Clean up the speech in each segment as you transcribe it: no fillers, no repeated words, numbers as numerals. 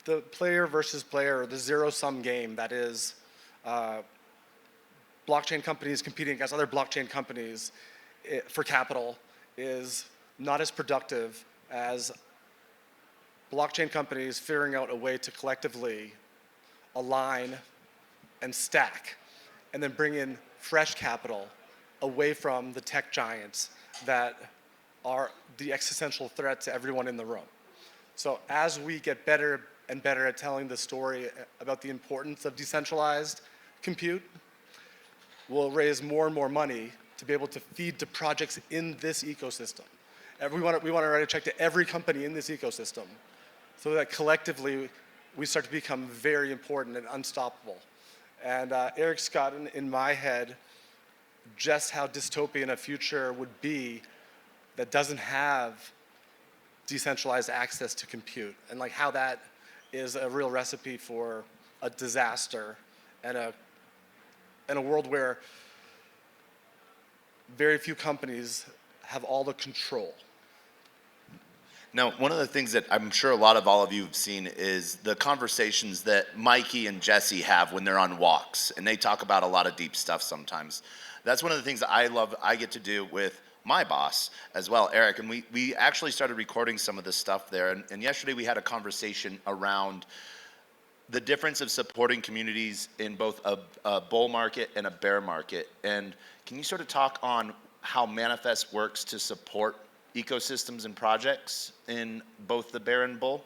the player versus player, the zero-sum game that is blockchain companies competing against other blockchain companies for capital is not as productive as blockchain companies figuring out a way to collectively align and stack and then bring in fresh capital away from the tech giants that are the existential threat to everyone in the room. So as we get better and better at telling the story about the importance of decentralized compute, we'll raise more and more money to be able to feed to projects in this ecosystem. We want to write a check to every company in this ecosystem so that collectively we start to become very important and unstoppable. And Eric's gotten in my head just how dystopian a future would be that doesn't have decentralized access to compute, and like how that is a real recipe for a disaster and a world where very few companies have all the control. Now, one of the things that I'm sure a lot of all of you have seen is the conversations that Mikey and Jesse have when they're on walks, and they talk about a lot of deep stuff sometimes. That's one of the things that I love, I get to do with my boss as well, Eric, and we actually started recording some of this stuff there, and yesterday we had a conversation around the difference of supporting communities in both a bull market and a bear market. And can you sort of talk on how Manifest works to support ecosystems and projects in both the bear and bull?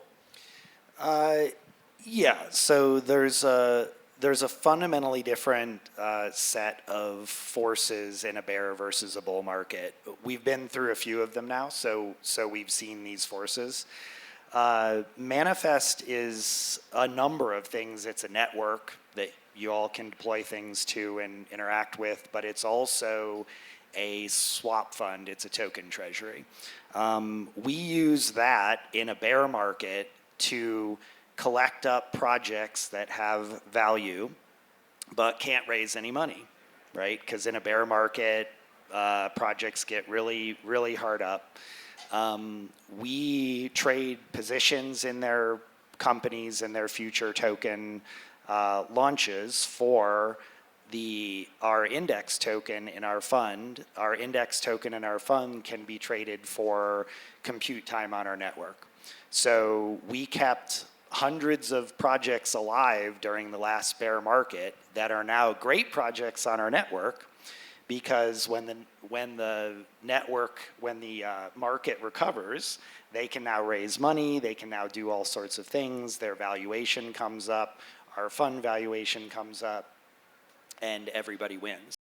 Yeah, so there's a fundamentally different set of forces in a bear versus a bull market. We've been through a few of them now, so we've seen these forces. Manifest is a number of things. It's a network that you all can deploy things to and interact with, but it's also a swap fund. It's a token treasury. We use that in a bear market to collect up projects that have value but can't raise any money, right? Because in a bear market, projects get really, really hard up. We trade positions in their companies and their future token launches for our index token in our fund. Our index token in our fund can be traded for compute time on our network. So we kept hundreds of projects alive during the last bear market that are now great projects on our network, because when the market recovers, they can now raise money, they can now do all sorts of things, their valuation comes up, our fund valuation comes up, and everybody wins.